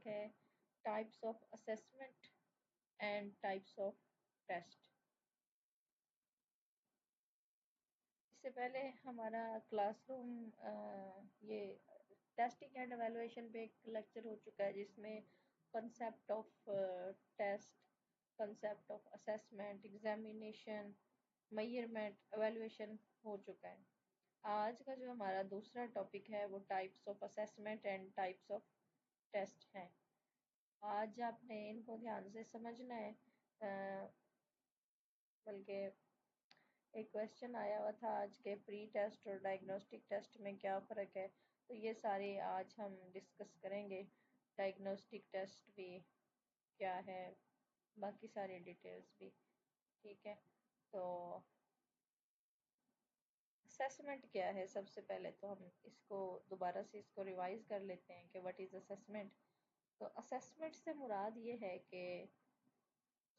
Topic है types of assessment and types of test. इससे पहले हमारा क्लासरूम ये टेस्टिंग एंड एवेलुएशन पे एक लेक्चर हो चुका है जिसमें concept of test, concept of assessment, examination, measurement, evaluation हो चुका है। आज का जो हमारा दूसरा टॉपिक है वो types of assessment and types of test है। आज आपने इनको ध्यान से समझना है। बल्कि एक क्वेश्चन आया हुआ था आज के प्री टेस्ट और डायग्नोस्टिक टेस्ट में क्या फ़र्क है, तो ये सारे आज हम डिस्कस करेंगे। डायग्नोस्टिक टेस्ट भी क्या है, बाकी सारी डिटेल्स भी। ठीक है, तो असेसमेंट क्या है? सबसे पहले तो हम इसको दोबारा से इसको रिवाइज कर लेते हैं कि व्हाट इज़ असेसमेंट। तो असेसमेंट से मुराद ये है कि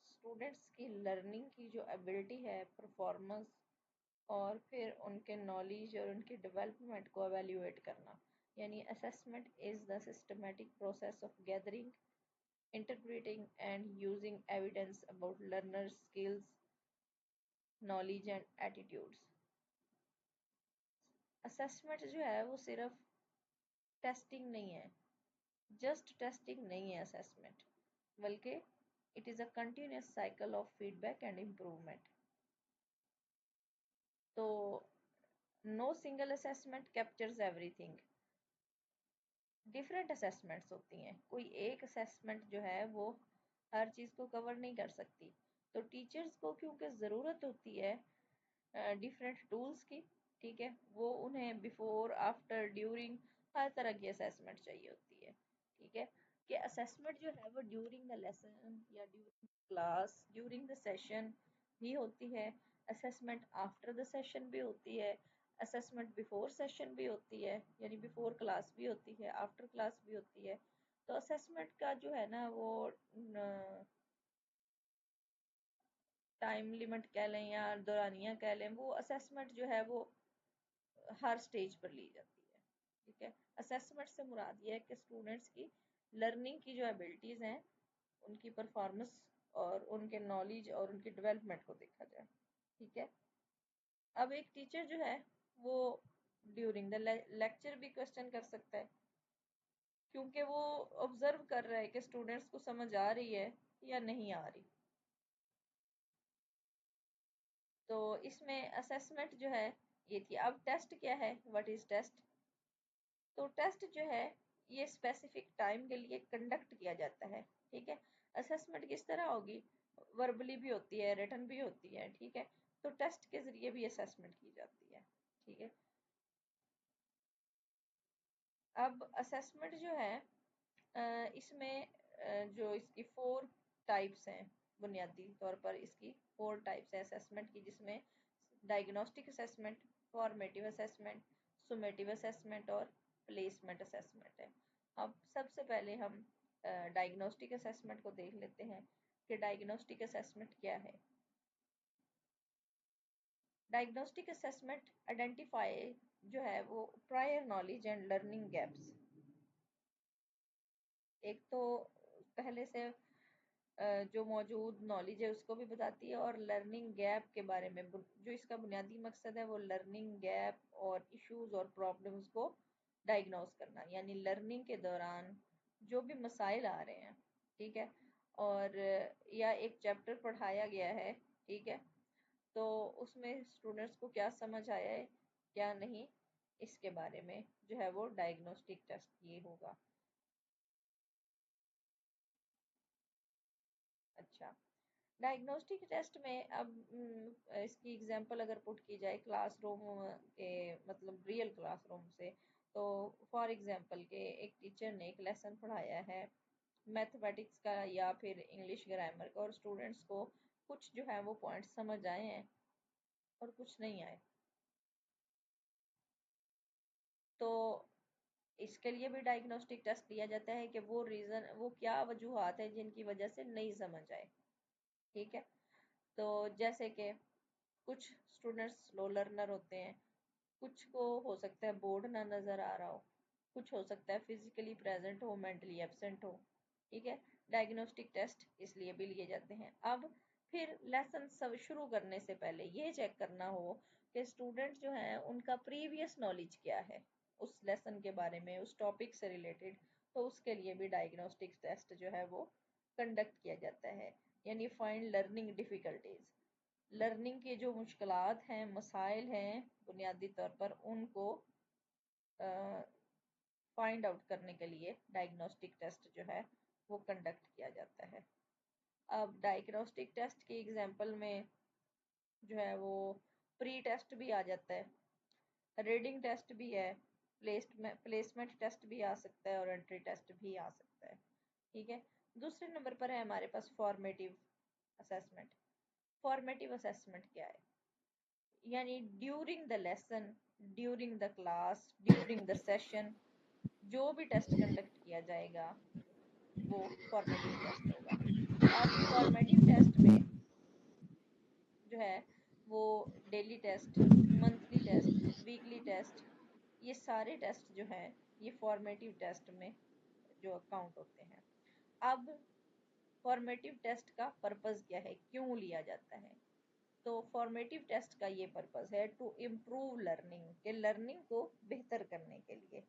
स्टूडेंट्स की लर्निंग की जो एबिलिटी है, परफॉर्मेंस और फिर उनके नॉलेज और उनके डेवलपमेंट को एवेल्यूएट करना। यानी assessment is the systematic process of gathering, interpreting and using evidence about learners skills, knowledge and attitudes. Assessment जो है वो सिर्फ टेस्टिंग नहीं है, जस्ट टेस्टिंग नहीं है असेसमेंट, बल्कि it is a continuous cycle of feedback and improvement. तो no single assessment captures everything. Different assessments होती हैं, कोई एक असेसमेंट जो है वो हर चीज़ को कवर नहीं कर सकती। तो टीचर्स को क्योंकि ज़रूरत होती है डिफरेंट टूल्स की, ठीक है, वो उन्हें बिफोर, आफ्टर, ड्यूरिंग हर तरह की असेसमेंट चाहिए होती है। ठीक है, कि असेसमेंट जो है वो ड्यूरिंग द लेसन या during class, during the session भी होती है। असेसमेंट आफ्टर द सेशन भी होती है, असेसमेंट बिफोर सेशन भी होती है, यानी बिफोर क्लास भी होती है, आफ्टर क्लास भी होती है। तो असेसमेंट का जो है ना वो टाइम लिमिट कह लें या दौरानिया कह लें, वो असेसमेंट जो है वो हर स्टेज पर ली जाती है। ठीक है, असेसमेंट से मुराद ये है कि स्टूडेंट्स की लर्निंग की जो एबिलिटीज़ हैं, उनकी परफॉर्मेंस और उनके नॉलेज और उनकी डेवलपमेंट को देखा जाए। ठीक है, अब एक टीचर जो है वो ड्यूरिंग द लेक्चर भी क्वेश्चन कर सकता है, क्योंकि वो ऑब्जर्व कर रहा है कि स्टूडेंट्स को समझ आ रही है या नहीं आ रही। तो इसमें असेसमेंट जो है ये थी। अब टेस्ट क्या है? What is test? तो टेस्ट जो है ये स्पेसिफिक टाइम के लिए कंडक्ट किया जाता है। ठीक है, असेसमेंट किस तरह होगी? वर्बली भी होती है, रिटन भी होती है। ठीक है, तो टेस्ट के जरिए भी असेसमेंट की जाती है। ठीक है, अब असेसमेंट जो है इसमें जो इसकी 4 टाइप्स हैं, बुनियादी तौर पर इसकी 4 टाइप्स हैं असेसमेंट की, जिसमें diagnostic assessment, formative assessment, summative assessment और प्लेसमेंट असेसमेंट है। अब सबसे पहले हम डायग्नोस्टिक असेसमेंट को देख लेते हैं कि डायग्नोस्टिक असेसमेंट क्या है। डायग्नोस्टिक असेसमेंट आइडेंटिफाई जो है वो prior knowledge and learning gaps. एक तो पहले से जो मौजूद नॉलेज है उसको भी बताती है, और लर्निंग गैप के बारे में जो इसका बुनियादी मकसद है वो लर्निंग गैप और इश्यूज और प्रॉब्लम्स को डायग्नोस करना, यानी लर्निंग के दौरान जो भी मसाइल आ रहे हैं, ठीक है, और या एक चैप्टर पढ़ाया गया है, ठीक है, तो उसमें स्टूडेंट्स को क्या समझ आया है क्या नहीं, इसके बारे में जो है वो डायग्नोस्टिक टेस्ट ये होगा। अच्छा, डायग्नोस्टिक टेस्ट में अब इसकी एग्जांपल अगर पुट की जाए क्लासरूम के, मतलब रियल क्लासरूम से, तो फॉर एग्जांपल के एक टीचर ने एक लेसन पढ़ाया है मैथमेटिक्स का या फिर इंग्लिश ग्रामर का, और स्टूडेंट्स को कुछ जो है वो पॉइंट्स समझ आए हैं और कुछ नहीं आए। तो इसके लिए भी डायग्नोस्टिक टेस्ट लिया जाता है कि वो रीज़न, वो क्या वजूहात है जिनकी वजह से नहीं समझ आए। ठीक है, तो जैसे कि कुछ स्टूडेंट्स स्लो लर्नर होते हैं, कुछ को हो सकता है बोर्ड ना नज़र आ रहा हो, कुछ हो सकता है फिजिकली प्रेजेंट हो, मेंटली एब्सेंट हो, ठीक है। डायग्नोस्टिक टेस्ट इसलिए भी लिए जाते हैं। अब फिर लेसन सब शुरू करने से पहले ये चेक करना हो कि स्टूडेंट जो है उनका प्रीवियस नॉलेज क्या है उस लेसन के बारे में, उस टॉपिक से रिलेटेड, तो उसके लिए भी डायग्नोस्टिक टेस्ट जो है वो कंडक्ट किया जाता है। यानी फाइंड लर्निंग डिफिकल्टीज, लर्निंग के जो मुश्किलात हैं, मसाइल हैं बुनियादी तौर पर, उनको फाइंड आउट करने के लिए डायग्नोस्टिक टेस्ट जो है वो कंडक्ट किया जाता है। अब डायग्नोस्टिक टेस्ट की एग्जांपल में जो है वो प्री टेस्ट भी आ जाता है, रीडिंग टेस्ट भी है, प्लेसमेंट टेस्ट भी आ सकता है और एंट्री टेस्ट भी आ सकता है, ठीक है। दूसरे नंबर पर है हमारे पास फॉर्मेटिव असेसमेंट। फॉर्मेटिव असेसमेंट क्या है? यानी during the lesson, during the class, during the session जो भी टेस्ट कंडक्ट किया जाएगा वो फॉर्मेटिव टेस्ट होगा। अब फॉर्मेटिव टेस्ट में जो है वो daily test, monthly test, weekly test, ये सारे टेस्ट जो है ये फॉर्मेटिव टेस्ट में जो काउंट होते हैं। अब फॉर्मेटिव टेस्ट का पर्पस क्या है, क्यों लिया जाता है? तो फॉर्मेटिव टेस्ट का ये पर्पस है टू इम्प्रूव लर्निंग, के लर्निंग को बेहतर करने के लिए,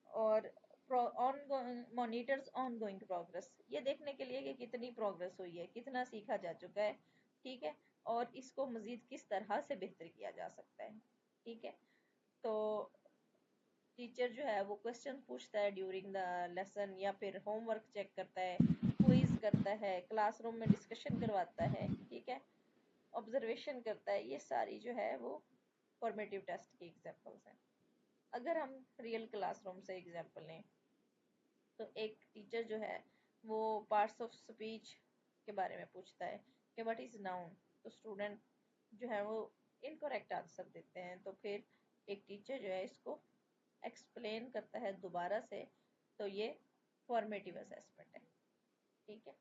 और मॉनिटर्स ऑनगोइंग प्रोग्रेस, ये देखने के लिए कि कितनी प्रोग्रेस हुई है, कितना सीखा जा चुका है, ठीक है, और इसको मजीद किस तरह से बेहतर किया जा सकता है, ठीक है। तो टीचर जो है वो क्वेश्चन पूछता है ड्यूरिंग द लेसन, या फिर होमवर्क चेक करता है, क्विज करता है, क्लासरूम में डिस्कशन करवाता है, ठीक है, ऑब्जर्वेशन करता है, ये सारी जो है वो फॉर्मेटिव टेस्ट की एग्जांपल्स हैं। अगर हम रियल क्लासरूम से एग्जांपल लें तो एक टीचर जो है वो पार्ट्स ऑफ स्पीच के बारे में पूछता है कि व्हाट इज नाउन, तो स्टूडेंट जो है वो इनकरेक्ट आंसर देते हैं, तो फिर एक टीचर जो है इसको एक्सप्लेन करता है दोबारा से, तो ये फॉर्मेटिव असेसमेंट है, ठीक है।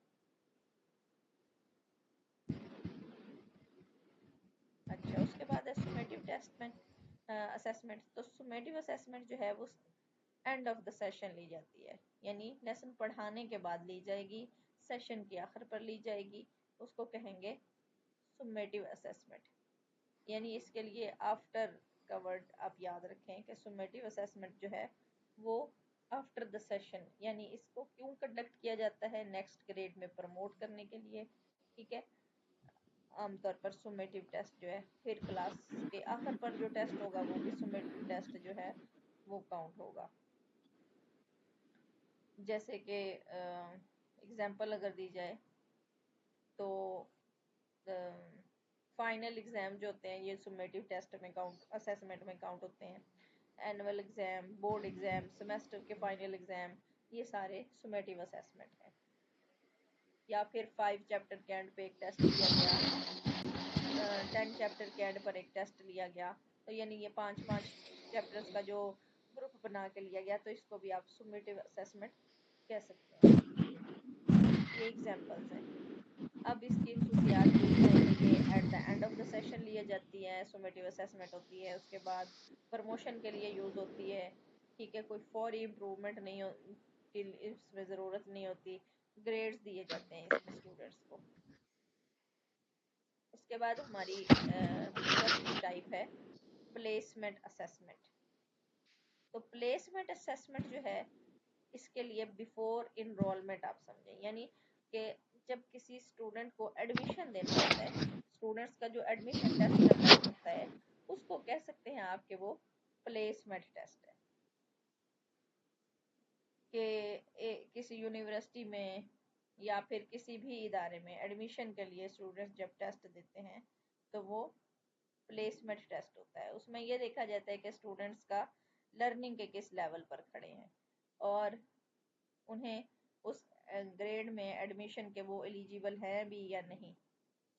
अच्छा, उसके बाद है सुमेटिव टेस्ट में असेसमेंट। तो सुमेटिव असेसमेंट जो है वो एंड ऑफ द सेशन ली जाती है, यानी लेसन पढ़ाने के बाद ली जाएगी, सेशन के आखिर पर ली जाएगी, उसको कहेंगे सुमेटिव असेसमेंट। यानी इसके लिए आफ्टर का वर्ड आप याद रखें कि सुमेटिव असेसमेंट जो है वो आफ्टर द सेशन, यानी इसको क्यों कंडक्ट किया जाता है, नेक्स्ट ग्रेड में प्रमोट करने के लिए, ठीक है। आमतौर पर सुमेटिव टेस्ट जो है फिर क्लास के आखिर पर जो टेस्ट होगा वो भी सुमेटिव टेस्ट जो है वो काउंट होगा। जैसे कि एग्जांपल अगर दी जाए तो फाइनल एग्जाम जो होते हैं ये सुमेटिव टेस्ट में काउंट, असेसमेंट में काउंट होते हैं। Annual exam, board exam, semester के फाइनल एग्जाम, ये सारे सुमेटिव असेसमेंट हैं। या फिर 5 चैप्टर के एंड पे एक टेस्ट लिया गया, 10 चैप्टर के एंड पर एक टेस्ट लिया गया, तो यानी ये 5-5 चैप्टर्स का जो ग्रुप बना के लिया गया, तो इसको भी आप सुमेटिव असेसमेंट कह सकते हैं। ये एग्जांपल्स हैं। अब इसकी खसूसियात यही है कि ये at the end of the session लिए जाती है, सुमेटिव असेसमेंट होती है, उसके बाद प्रमोशन के लिए यूज़ होती है, ठीक है, कोई फौरी इम्प्रूवमेंट नहीं की इसमें ज़रूरत नहीं होती, ग्रेड्स दिए जाते हैं इसमें स्टूडेंट्स को। उसके बाद हमारी चौथी टाइप है प्लेसमेंट असेसमेंट। तो प्लेसमेंट असेसमेंट जो है इसके लिए बिफोर इनरोलमेंट आप समझें, यानी कि जब किसी स्टूडेंट को एडमिशन देना होता है, स्टूडेंट्स का जो एडमिशन टेस्ट कंडक्ट होता है उसको कह सकते हैं आपके वो प्लेसमेंट टेस्ट है। कि किसी यूनिवर्सिटी में या फिर किसी भी इदारे में एडमिशन के लिए स्टूडेंट्स जब टेस्ट देते हैं तो वो प्लेसमेंट टेस्ट होता है। उसमें ये देखा जाता है कि स्टूडेंट्स का लर्निंग के किस लेवल पर खड़े हैं और उन्हें उस ग्रेड में एडमिशन के वो एलिजिबल है भी या नहीं,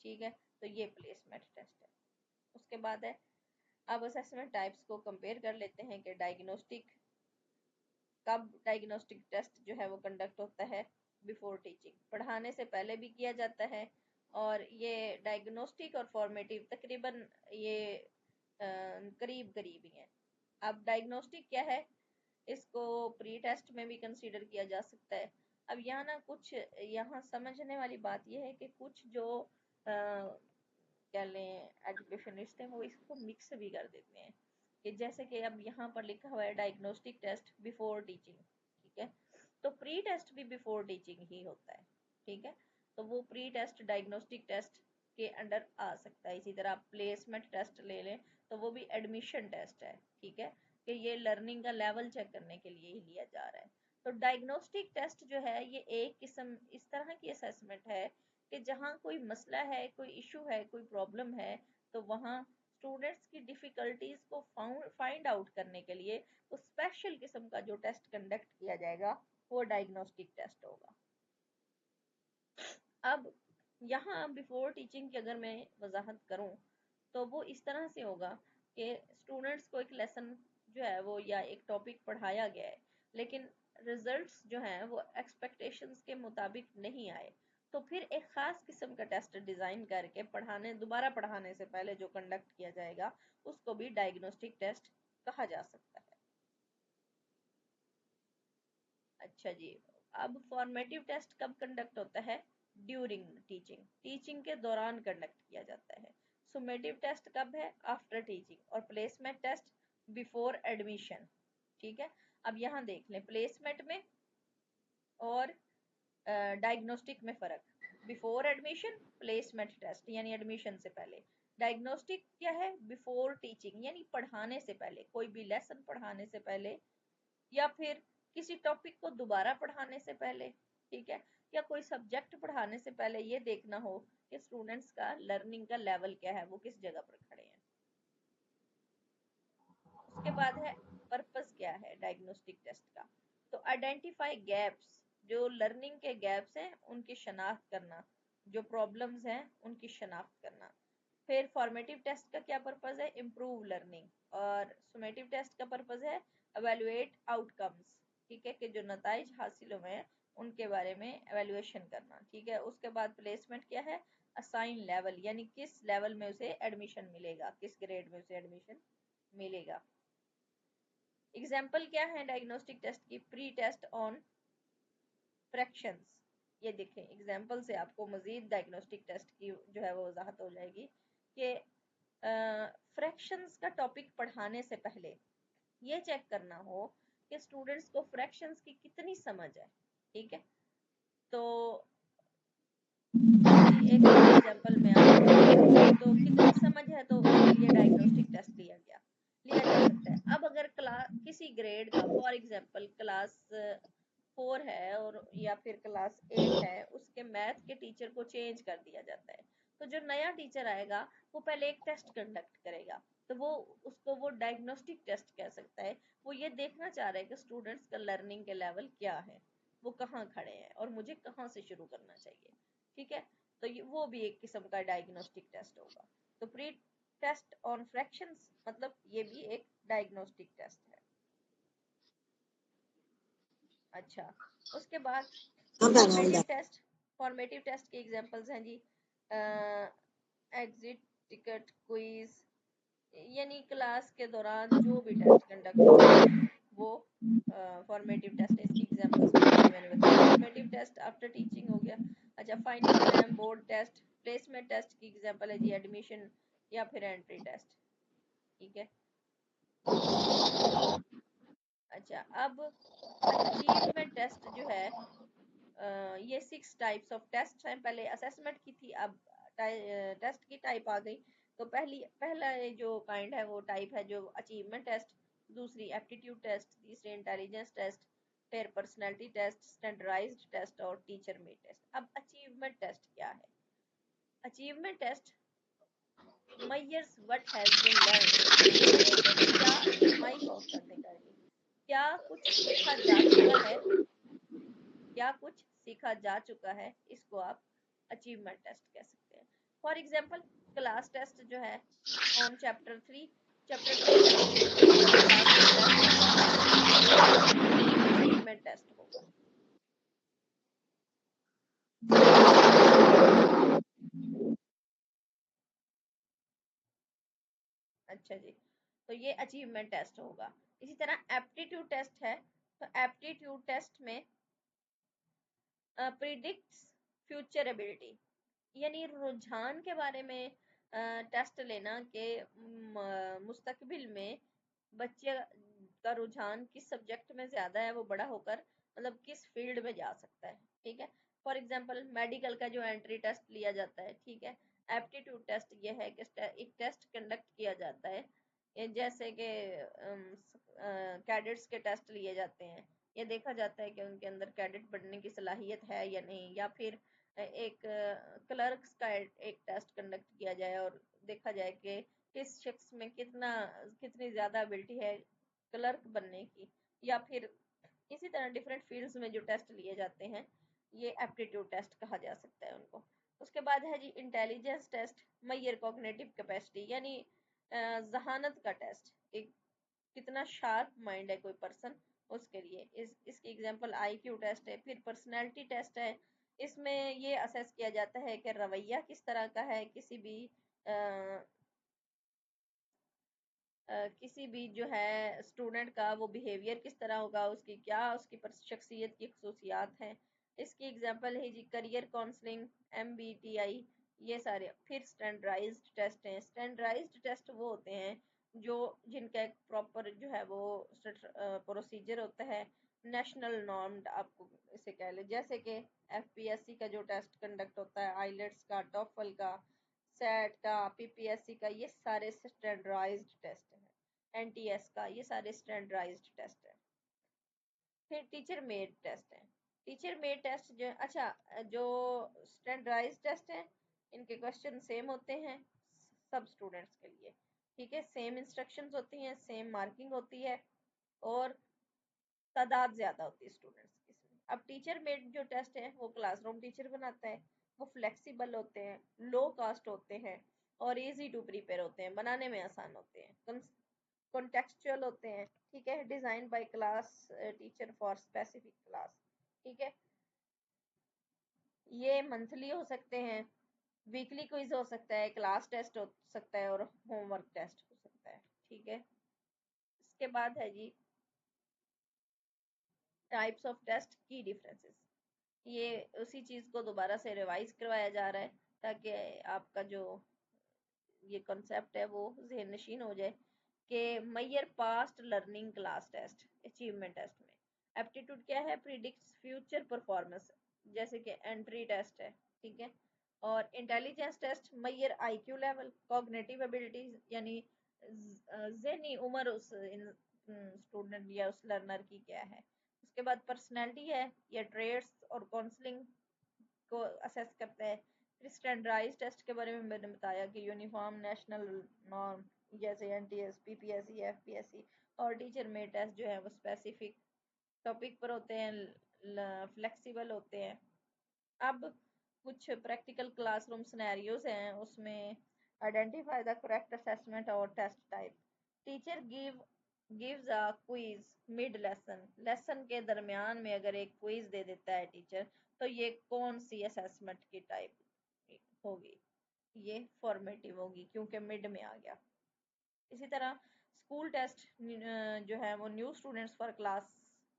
ठीक है। तो ये प्लेसमेंट टेस्ट है। उसके बाद है, अब असेसमेंट टाइप्स को कंपेयर कर लेते हैं कि डायग्नोस्टिक, कब डायग्नोस्टिक टेस्ट जो है वो कंडक्ट होता है, बिफोर टीचिंग, पढ़ाने से पहले भी किया जाता है, और ये डायग्नोस्टिक और फॉर्मेटिव तकरीबन ये करीब करीब ही हैं। अब डायग्नोस्टिक क्या है इसको प्री टेस्ट में भी कंसीडर किया जा सकता है। अब यहाँ ना कुछ यहाँ समझने वाली बात यह है कि कुछ जो क्या लें एजुकेशनिस्ट हैं वो इसको मिक्स भी कर देते हैं कि जैसे कि अब यहाँ पर लिखा हुआ है डायग्नोस्टिक टेस्ट बिफोर टीचिंग, ठीक है, तो प्री टेस्ट भी बिफोर टीचिंग ही होता है, ठीक है, तो वो प्री टेस्ट डायग्नोस्टिक टेस्ट के अंडर आ सकता है। इसी तरह आप प्लेसमेंट टेस्ट ले लें तो वो भी एडमिशन टेस्ट है, ठीक है, कि ये लर्निंग का लेवल चेक करने के लिए ही लिया जा रहा है। तो डायग्नोस्टिक टेस्ट जो है ये एक किस्म इस तरह की असेसमेंट है कि जहाँ कोई मसला है, कोई इशू है, कोई प्रॉब्लम है, तो वहाँ स्टूडेंट्स की डिफिकल्टीज को फाइंड आउट करने के लिए उस स्पेशल किस्म का जो टेस्ट कंडक्ट किया जाएगा वो डायग्नोस्टिक टेस्ट होगा। अब यहाँ बिफोर टीचिंग की अगर मैं वजाहत करूँ तो वो इस तरह से होगा कि स्टूडेंट्स को एक लेसन जो है वो या एक टॉपिक पढ़ाया गया है लेकिन रिजल्ट्स जो हैं वो एक्सपेक्टेशंस के मुताबिक नहीं आए, तो फिर एक ख़ास किस्म का टेस्ट डिज़ाइन करके दोबारा पढ़ाने से पहले जो कंडक्ट किया जाएगा उसको भी डायग्नोस्टिक टेस्ट कहा जा सकता है। अच्छा जी, अब फॉर्मेटिव टेस्ट कब कंडक्ट होता है? ड्यूरिंग टीचिंग, टीचिंग के दौरान कंडक्ट किया जाता है। सुमेटिव टेस्ट कब है? After teaching. और प्लेसमेंट टेस्ट बिफोर एडमिशन, ठीक है। अब यहाँ देख लें प्लेसमेंट में और डायग्नोस्टिक में फ़र्क। बिफोर एडमिशन प्लेसमेंट टेस्ट यानी एडमिशन से पहले। डायग्नोस्टिक क्या है? बिफोर टीचिंग यानी पढ़ाने से पहले, कोई भी लेसन पढ़ाने से पहले या फिर किसी टॉपिक को दोबारा पढ़ाने से पहले, ठीक है, या कोई सब्जेक्ट पढ़ाने से पहले ये देखना हो कि स्टूडेंट्स का लर्निंग का लेवल क्या है, वो किस जगह पर खड़े हैं। उसके बाद है पर्पस क्या है डायग्नोस्टिक टेस्ट का, तो आइडेंटिफाई गैप्स, जो लर्निंग के गैप्स हैं उनकी शनाख्त करना, जो प्रॉब्लम्स हैं उनकी शनाख्त करना। फिर फॉर्मेटिव टेस्ट का क्या पर्पस है? Improve learning. और सुमेटिव टेस्ट का पर्पस है एवेलुएट आउटकम्स, ठीक है, कि जो नताइज हासिल हुए हैं उनके बारे में एवेल्युएशन करना, ठीक है। उसके बाद प्लेसमेंट क्या है? असाइन लेवल, यानी किस लेवल में उसे एडमिशन मिलेगा, किस ग्रेड में उसे एडमिशन मिलेगा। एग्जाम्पल क्या है डायग्नोस्टिक टेस्ट की? Pre test on fractions. ये देखें एग्जाम्पल से आपको मजीद डायग्नोस्टिक टेस्ट की जो है वो वजाहत हो जाएगी कि फ्रैक्शंस का टॉपिक पढ़ाने से पहले ये चेक करना हो कि स्टूडेंट्स को फ्रैक्शंस की कितनी समझ है, ठीक है। तो एक एग्जांपल में आपको तो कितनी समझ है तो उसके लिए डायग्नोस्टिक टेस्ट लिया जा सकता है। अब अगर क्लास किसी ग्रेड का फॉर एग्जांपल क्लास 4 है और या फिर क्लास 8 है, उसके मैथ के टीचर को चेंज कर दिया जाता है, तो जो नया टीचर आएगा वो पहले एक टेस्ट कंडक्ट करेगा, तो वो डायग्नोस्टिक टेस्ट कह सकता है। वो ये देखना चाह रहा है कि स्टूडेंट्स का लर्निंग के लेवल क्या है, वो कहाँ खड़े हैं और मुझे कहाँ से शुरू करना चाहिए, ठीक है। तो वो भी एक किस्म का डायग्नोस्टिक टेस्ट होगा। तो प्री टेस्ट ऑन फ्रैक्शंस मतलब ये भी एक डायग्नोस्टिक टेस्ट है। अच्छा, उसके बाद फॉर्मेटिव टेस्ट। फॉर्मेटिव टेस्ट के एग्जांपल्स हैं जी एग्जिट टिकट क्विज, यानी क्लास के दौरान जो भी टेस्ट कंडक्ट होगा वो फॉर्मेटिव टेस्ट है। इसकी एग्जांपल्स भी अभी मैंने बताया। फॉर्मेटिव टेस्ट आफ्टर टीचिंग हो गया। अच्छा, final exam, board test, placement test की एग्जांपल है जी एडमिशन या फिर एंट्री टेस्ट, ठीक है। अच्छा, अब अचीवमेंट टेस्ट जो है ये 6 टाइप्स ऑफ टेस्ट हैं। पहले असेसमेंट की थी, अब टेस्ट की टाइप आ गई। तो पहला जो काइंड है वो टाइप है जो अचीवमेंट टेस्ट, दूसरी एप्टीट्यूड टेस्ट, तीसरी इंटेलिजेंस टेस्ट, फिर पर्सनैलिटी टेस्ट, स्टैंडर्डाइज्ड टेस्ट और टीचर मेड टेस्ट। अब अचीवमेंट टेस्ट क्या है? Achievement test measures what has been learned, क्या माइक ऑफ करने का क्या कुछ सीखा जा चुका है, क्या कुछ सीखा जा चुका है, इसको आप अचीवमेंट टेस्ट कह सकते हैं। फॉर एग्जांपल क्लास टेस्ट जो है ऑन चैप्टर 3 अचीवमेंट टेस्ट होगा। अच्छा जी, तो ये अचीवमेंट टेस्ट होगा। इसी तरह एप्टीट्यूड टेस्ट है, तो एप्टीट्यूड टेस्ट में प्रिडिक्ट्स फ्यूचर एबिलिटी, यानी रुझान के बारे में टेस्ट लेना कि मुस्तकबिल में बच्चे का रुझान किस सब्जेक्ट में ज्यादा है, वो बड़ा होकर मतलब किस फील्ड में जा सकता है। ठीक है, फॉर एग्जांपल मेडिकल का जो एंट्री टेस्ट लिया जाता है, ठीक है, एप्टीट्यूड टेस्ट ये है कि एक टेस्ट कंडक्ट किया जाता है, जैसे कि कैडेट्स के टेस्ट लिए जाते हैं, ये देखा जाता है कि उनके अंदर कैडेट बनने की सलाहियत है या नहीं, या फिर एक क्लर्क्स का एक टेस्ट कंडक्ट किया जाए और देखा जाए कि किस शख्स में कितनी ज्यादा एबिलिटी है क्लर्क बनने की, या फिर इसी तरह डिफरेंट फील्ड्स में जो टेस्ट लिए जाते हैं, ये एप्टीट्यूड टेस्ट कहा जा सकता है उनको। उसके बाद है जी intelligence test, Maihar cognitive capacity, यानी जहानत का टेस्ट, एक कितना शार्प माइंड है कोई पर्सन, उसके लिए इसकी एग्जांपल आईक्यू टेस्ट है। फिर पर्सनैलिटी टेस्ट है, इसमें ये असेस किया जाता है कि रवैया किस तरह का है, किसी भी जो है स्टूडेंट का वो बिहेवियर किस तरह होगा, उसकी शख्सियत की खसूसियात हैं। इसकी एग्जांपल है जी करियर काउंसलिंग, MBTI, ये सारे। फिर स्टैंडर्डाइज्ड टेस्ट हैं। स्टैंडर्डाइज्ड टेस्ट वो होते हैं जो जिनका एक प्रॉपर जो है वो प्रोसीजर होता है, नेशनल नॉर्म्ड आपको इसे कह ले, जैसे कि FPSC का जो टेस्ट कंडक्ट होता है, आइलेट्स का, टॉफल का, सेट का, PPSC का, ये सारे स्टैंडर्डाइज्ड टेस्ट हैं। NTS का, ये सारे स्टैंडर्डाइज्ड टेस्ट हैं। फिर टीचर मेड टेस्ट है। टीचर मेड टेस्ट जो अच्छा, जो स्टैंडर्डाइज्ड टेस्ट है, इनके क्वेश्चन सेम होते हैं सब स्टूडेंट्स के लिए। ठीक है, सेम इंस्ट्रक्शंस होती हैं, सेम मार्किंग होती है, और तादाद ज्यादा होती है स्टूडेंट्स की इसमें। अब टीचर मेड जो टेस्ट है वो क्लासरूम टीचर बनाता है, वो फ्लेक्सिबल होते हैं, लो कास्ट होते हैं, और इजी टू प्रिपेयर होते हैं, बनाने में आसान होते हैं, कॉन्टेक्चुअल होते हैं। ठीक है, design by class teacher for specific class. ठीक है, ये मंथली हो सकते हैं, वीकली क्विज हो सकता है, क्लास टेस्ट हो सकता है, और होमवर्क टेस्ट हो सकता है। ठीक है, इसके बाद है जी टाइप्स ऑफ टेस्ट की डिफरेंसेस। ये उसी चीज को दोबारा से रिवाइज करवाया जा रहा है ताकि आपका जो ये कॉन्सेप्ट है वो ज़हन नशीन हो जाए कि मैयर past learning class test achievement test में एप्टीट्यूड क्या है, प्रिडिक्ट्स फ्यूचर परफॉर्मेंस, जैसे कि एंट्री टेस्ट है। ठीक है, और इंटेलिजेंस टेस्ट मैयर IQ लेवल, कॉग्निटिव एबिलिटीज, यानी ज़हनी उम्र उस स्टूडेंट या उस लर्नर की क्या है। उसके बाद पर्सनैलिटी है, या ट्रेड्स और काउंसलिंग को असेस करता है। फिर स्टैंडर्डाइज टेस्ट के बारे में मैंने बताया कि यूनिफॉर्म नेशनल नॉर्म, जैसे NTS, PPSC, FPSC, और टीचर मेड टेस्ट जो है वो स्पेसिफिक टॉपिक पर होते हैं, फ्लेक्सिबल होते हैं। अब कुछ प्रैक्टिकल क्लासरूम सिनेरियोज हैं, उसमें आइडेंटिफाई द करेक्ट असेसमेंट और test type. Teacher gives a quiz mid lesson, lesson के दरमियान में अगर एक क्विज दे देता है टीचर, तो ये कौन सी असेसमेंट की टाइप होगी, ये फॉर्मेटिव होगी क्योंकि मिड में आ गया। इसी तरह स्कूल टेस्ट जो है वो new students for class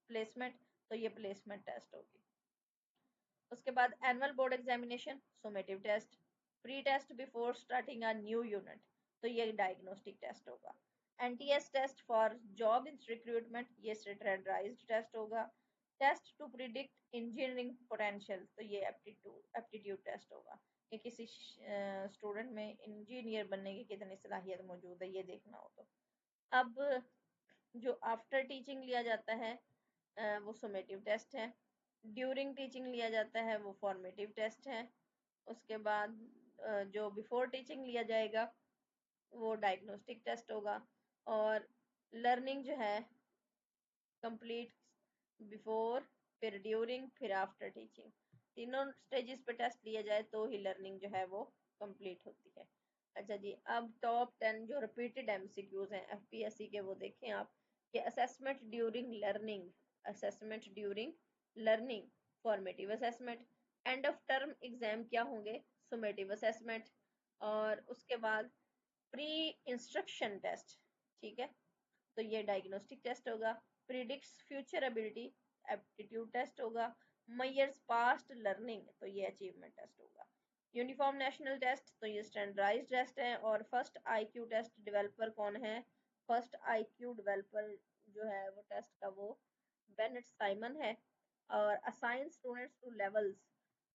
placement, तो ये प्लेसमेंट टेस्ट होगी। उसके बाद annual board examination, summative test, pre test before starting a new unit, तो ये डायग्नोस्टिक टेस्ट होगा। NTS test for job recruitment, ये स्टैंडर्डाइज्ड टेस्ट होगा। Test to predict engineering potential, तो ये एप्टीट्यूड टेस्ट होगा कि किसी स्टूडेंट में इंजीनियर बनने की कितनी सलाहियत मौजूद है, ये देखना हो तो। अब जो आफ्टर टीचिंग लिया जाता है वो सुमेटिव टेस्ट है। ड्यूरिंग टीचिंग लिया जाता है वो फॉर्मेटिव टेस्ट है। उसके बाद जो बिफोर टीचिंग लिया जाएगा वो डायग्नोस्टिक टेस्ट होगा। और लर्निंग जो है कंप्लीट बिफोर, फिर ड्यूरिंग, फिर आफ्टर टीचिंग, तीनों स्टेजेस पे टेस्ट लिया जाए तो ही लर्निंग जो है वो कंप्लीट होती है। अच्छा जी, अब टॉप 10 जो रिपीटेड MCQs हैं FPSC के, वो देखें आप कि assessment during learning, formative assessment, end of term exam क्या होंगे, सुमेटिव असेसमेंट, और उसके बाद प्री इंस्ट्रक्शन टेस्ट। ठीक है। तो ये डायग्नोस्टिक टेस्ट होगा। Predicts future ability, aptitude test होगा। मेजर्स पास्ट लर्निंग, तो ये अचीवमेंट टेस्ट होगा। यूनिफॉर्म नेशनल टेस्ट, तो ये स्टैंडर्डाइज्ड टेस्ट है। और फर्स्ट आईक्यू टेस्ट डेवलपर कौन है? फर्स्ट आईक्यू डेवलपर जो है वो टेस्ट का वो बेनेट साइमन है। और assign students two levels,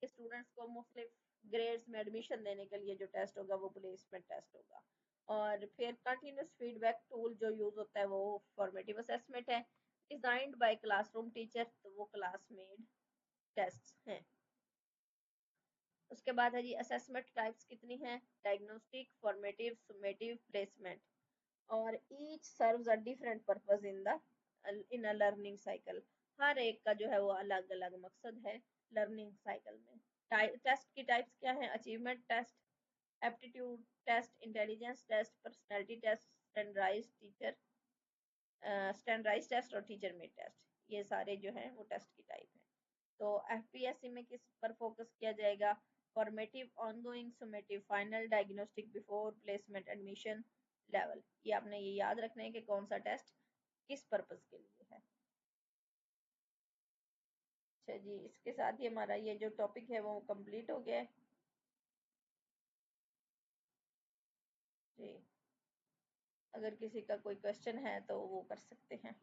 students को मुख्तलिफ ग्रेड्स में एडमिशन देने के लिए जो टेस्ट होगा वो प्लेसमेंट टेस्ट होगा। और फिर कंटिन्यूस फीडबैक टूल जो यूज होता है वो फॉर्मेटिव असेसमेंट है। डिजाइंड बाय क्लासरूम टीचर, तो वो क्लासमेट टेस्ट हैं। उसके बाद है जी असेसमेंट टाइप्स कितनी हैं? Diagnostic, formative, summative, placement. और each serves a different purpose in a learning cycle. हर एक का जो है वो अलग अलग मकसद है लर्निंग साइकिल में। टेस्ट की टाइप्स क्या है? Achievement test, aptitude test, intelligence test, personality test, standardise test और टीचर मेड टेस्ट। ये सारे जो हैं वो टेस्ट की टाइप है। तो एफपीएससी में किस पर फोकस किया जाएगा? Formative, ongoing, summative, final, diagnostic, before placement, admission, level. ये आपने ये याद रखना है कि कौन सा टेस्ट किस पर्पस के लिए है। अच्छा जी, इसके साथ ही हमारा ये जो टॉपिक है वो कंप्लीट हो गया है जी। अगर किसी का कोई क्वेश्चन है तो वो कर सकते हैं।